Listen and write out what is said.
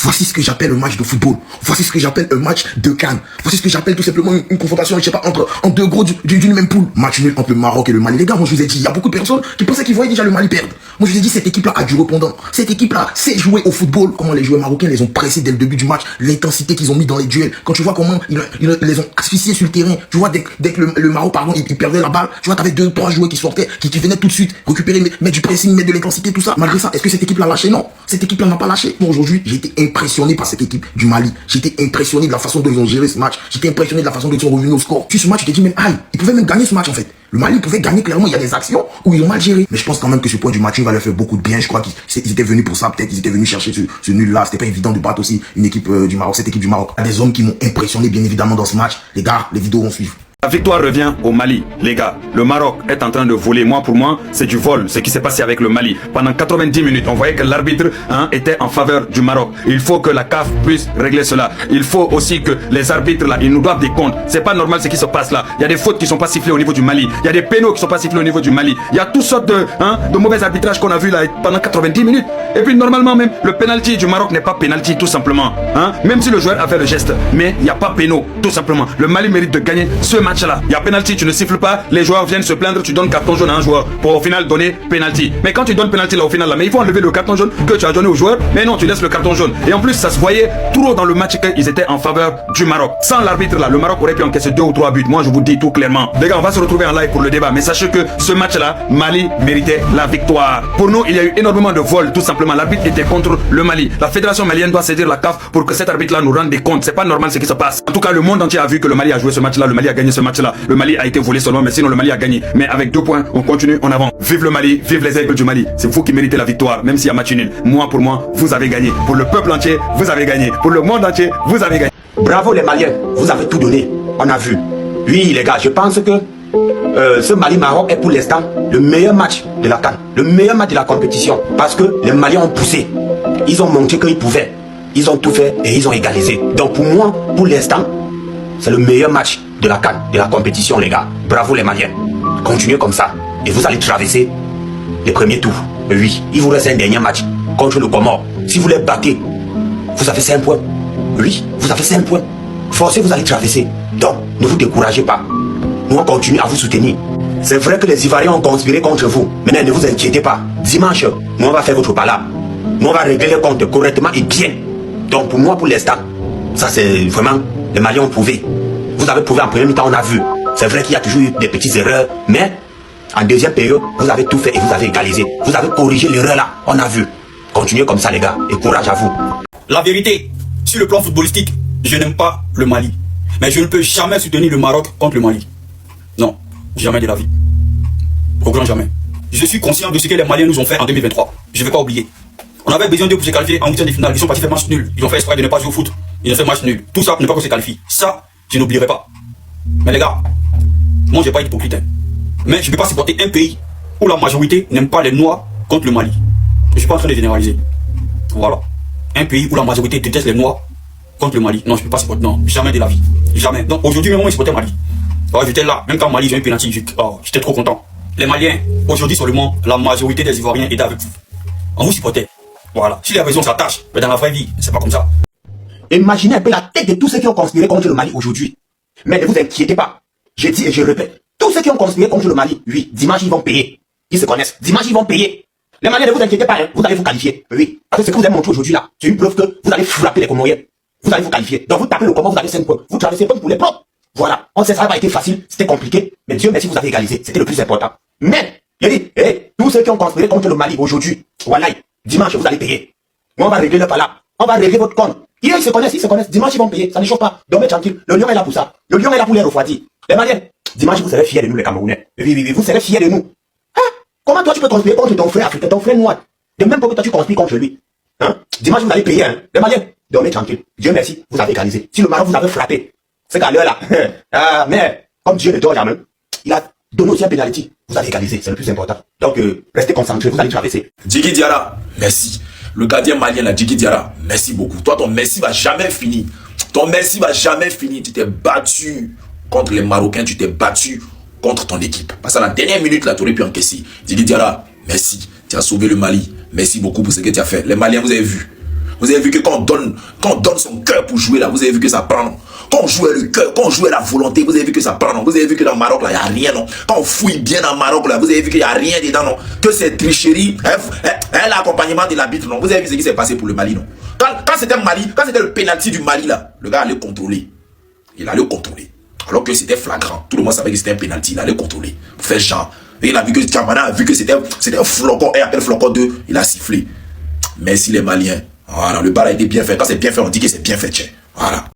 Voici ce que j'appelle un match de football. Voici ce que j'appelle un match de CAN. Voici ce que j'appelle tout simplement une confrontation, je sais pas, entre deux gros d'une même poule. Match nul entre le Maroc et le Mali. Les gars, moi je vous ai dit, il y a beaucoup de personnes qui pensaient qu'ils voyaient déjà le Mali perdre. Moi je vous ai dit, cette équipe-là a du répondant. Cette équipe-là sait jouer au football. Comment les joueurs marocains les ont pressés dès le début du match. L'intensité qu'ils ont mis dans les duels. Quand tu vois comment ils les ont asphyxiés sur le terrain. Tu vois, dès que le Maroc, pardon, il perdait la balle. Tu vois, t'avais 2-3 joueurs qui sortaient, qui venaient tout de suite récupérer, mettre du pressing, mettre de l'intensité, tout ça. Malgré ça, est-ce que cette équipe-là a lâché? Non. Cette équipe-là n'a pas lâché. Moi aujourd'hui, j'ai été impressionné par cette équipe du Mali. J'étais impressionné de la façon dont ils ont géré ce match. J'étais impressionné de la façon dont ils sont revenus au score. Sur ce match, tu t'es dit même, aïe, ils pouvaient même gagner ce match en fait. Le Mali pouvait gagner clairement, il y a des actions où ils ont mal géré. Mais je pense quand même que ce point du match va leur faire beaucoup de bien. Je crois qu'ils étaient venus pour ça, peut-être ils étaient venus chercher ce nul-là. C'était pas évident de battre aussi une équipe du Maroc, cette équipe du Maroc. Il y a des hommes qui m'ont impressionné bien évidemment dans ce match. Les gars, les vidéos vont suivre. La victoire revient au Mali, les gars. Le Maroc est en train de voler. Moi, pour moi, c'est du vol, ce qui s'est passé avec le Mali. Pendant 90 minutes, on voyait que l'arbitre était en faveur du Maroc. Il faut que la CAF puisse régler cela. Il faut aussi que les arbitres, là, ils nous doivent des comptes. C'est pas normal ce qui se passe là. Il y a des fautes qui sont pas sifflées au niveau du Mali. Il y a des pénaux qui sont pas sifflés au niveau du Mali. Il y a toutes sortes de mauvais arbitrages qu'on a vu là pendant 90 minutes. Et puis, normalement, même, le penalty du Maroc n'est pas penalty, tout simplement. Même si le joueur a fait le geste. Mais il n'y a pas pénaux, tout simplement. Le Mali mérite de gagner ce match-là. Il y a penalty, tu ne siffles pas, les joueurs viennent se plaindre, tu donnes carton jaune à un joueur pour au final donner penalty. Mais quand tu donnes penalty là au final là, mais il faut enlever le carton jaune que tu as donné au joueur. Mais non, tu laisses le carton jaune. Et en plus, ça se voyait trop dans le match qu'ils étaient en faveur du Maroc. Sans l'arbitre là, le Maroc aurait pu encaisser 2 ou 3 buts. Moi, je vous dis tout clairement. Les gars, on va se retrouver en live pour le débat. Mais sachez que ce match là, Mali méritait la victoire. Pour nous, il y a eu énormément de vols, tout simplement. L'arbitre était contre le Mali. La fédération malienne doit saisir la CAF pour que cet arbitre là nous rende des comptes. C'est pas normal ce qui se passe. En tout cas, le monde entier a vu que le Mali a joué ce match là, le Mali a gagné ce match là. Le Mali a été volé seulement, mais sinon le Mali a gagné. Mais avec 2 points, on continue en avant. Vive le Mali, vive les aigles du Mali. C'est vous qui méritez la victoire, même s'il y a match nul. Moi, pour moi, vous avez gagné. Pour le peuple entier, vous avez gagné. Pour le monde entier, vous avez gagné. Bravo les Maliens, vous avez tout donné. On a vu. Oui les gars, je pense que ce Mali-Maroc est pour l'instant le meilleur match de la CAN. Le meilleur match de la compétition. Parce que les Maliens ont poussé. Ils ont montré qu'ils pouvaient. Ils ont tout fait et ils ont égalisé. Donc pour moi, pour l'instant, c'est le meilleur match de la CAN, de la compétition les gars. Bravo les Maliens. Continuez comme ça. Et vous allez traverser les premiers tours. Oui, il vous reste un dernier match contre le Comore. Si vous les battez, vous avez 5 points. Oui, vous avez 5 points. Forcez, vous allez traverser. Donc, ne vous découragez pas. Nous, on continue à vous soutenir. C'est vrai que les Ivoiriens ont conspiré contre vous. Maintenant, ne vous inquiétez pas. Dimanche, nous, on va faire votre palabre. Nous, on va régler les comptes correctement et bien. Donc, pour moi, pour l'instant, ça, c'est vraiment... Les Maliens ont prouvé. Vous avez prouvé en première mi-temps, on a vu. C'est vrai qu'il y a toujours eu des petites erreurs, mais en deuxième période, vous avez tout fait et vous avez égalisé. Vous avez corrigé l'erreur là, on a vu. Continuez comme ça les gars, et courage à vous. La vérité, sur le plan footballistique, je n'aime pas le Mali. Mais je ne peux jamais soutenir le Maroc contre le Mali. Non, jamais de la vie. Au grand jamais. Je suis conscient de ce que les Maliens nous ont fait en 2023. Je ne vais pas oublier. On avait besoin d'eux pour se qualifier en huitième de finale. Ils sont partis faire match nul. Ils ont fait exprès de ne pas jouer au foot. Ils ont fait match nul. Tout ça pour ne pas qu'on se qualifie. Ça, je n'oublierai pas. Mais les gars, moi je n'ai pas été hypocrite. Mais je ne peux pas supporter un pays où la majorité n'aime pas les Noirs contre le Mali. Je ne suis pas en train de généraliser. Voilà. Un pays où la majorité déteste les Noirs contre le Mali. Non, je ne peux pas supporter. Non, jamais de la vie. Jamais. Donc aujourd'hui, même moi, je supportais le Mali. Alors, j'étais là. Même quand Mali, j'ai eu un penalty, j'étais trop content. Les Maliens, aujourd'hui seulement, la majorité des Ivoiriens étaient avec vous. On vous supportait. Voilà. Si les raisons s'attachent, mais dans la vraie vie, c'est pas comme ça. Imaginez un peu la tête de tous ceux qui ont conspiré contre le Mali aujourd'hui. Mais ne vous inquiétez pas. Je dis et je répète. Tous ceux qui ont conspiré contre le Mali, oui, dimanche ils vont payer. Ils se connaissent. Dimanche ils vont payer. Les Maliens, ne vous inquiétez pas, hein, vous allez vous qualifier. Oui. Parce que ce que vous avez montré aujourd'hui là, c'est une preuve que vous allez frapper les Comoriens. Vous allez vous qualifier. Donc vous tapez le Comore, vous avez 5 points. Vous traversez pas pour les propres. Voilà. On sait ça n'a pas été facile, c'était compliqué. Mais Dieu merci, vous avez égalisé. C'était le plus important. Mais, il dit, tous ceux qui ont conspiré contre le Mali aujourd'hui, voilà, dimanche vous allez payer. Moi, on va régler le pala. On va régler votre compte. Ils se connaissent. Dimanche, ils vont payer. Ça ne chauffe pas. Dormez tranquille. Le lion est là pour ça. Le lion est là pour les refroidir. Les Maliens, dimanche, vous serez fiers de nous, les Camerounais. Oui, vous serez fiers de nous. Hein? Comment toi, tu peux conspirer contre ton frère africain, ton frère noir? De même pas que toi, tu conspires contre lui. Hein? Dimanche, vous allez payer, hein? Les Maliens, dormez tranquille. Dieu merci, vous avez égalisé. Si le Maroc vous avez frappé, c'est qu'à l'heure là, mais, comme Dieu ne dort jamais, il a donné aussi un pénalty. Vous avez égalisé, c'est le plus important. Donc, restez concentrés, vous allez traverser. Djigui Diarra, merci. Le gardien malien, là, Djigui Diarra, merci beaucoup. Toi, ton merci va jamais finir. Ton merci va jamais finir. Tu t'es battu contre les Marocains, tu t'es battu contre ton équipe. Parce que à la dernière minute, là, tu aurais pu encaisser. Djigui Diarra, merci. Tu as sauvé le Mali. Merci beaucoup pour ce que tu as fait. Les Maliens, vous avez vu. Vous avez vu que quand on donne son cœur pour jouer là, vous avez vu que ça prend, non? Quand on joue le cœur, quand on joue la volonté, vous avez vu que ça prend, non? Vous avez vu que dans le Maroc là, il n'y a rien, non? Quand on fouille bien dans le Maroc là, vous avez vu qu'il n'y a rien dedans, non? Que c'est tricherie, l'accompagnement de l'arbitre, non? Vous avez vu ce qui s'est passé pour le Mali, non? Quand c'était Mali, quand c'était le penalty du Mali là, le gars allait contrôler. Il allait contrôler. Alors que c'était flagrant. Tout le monde savait que c'était un penalty, il allait contrôler. Pour faire genre. Et il a vu que Tchamana a vu que c'était un flocon, et après le flocon 2, il a sifflé. Merci les Maliens. Voilà, le bar a été bien fait. Quand c'est bien fait, on dit que c'est bien fait, tiens. Voilà.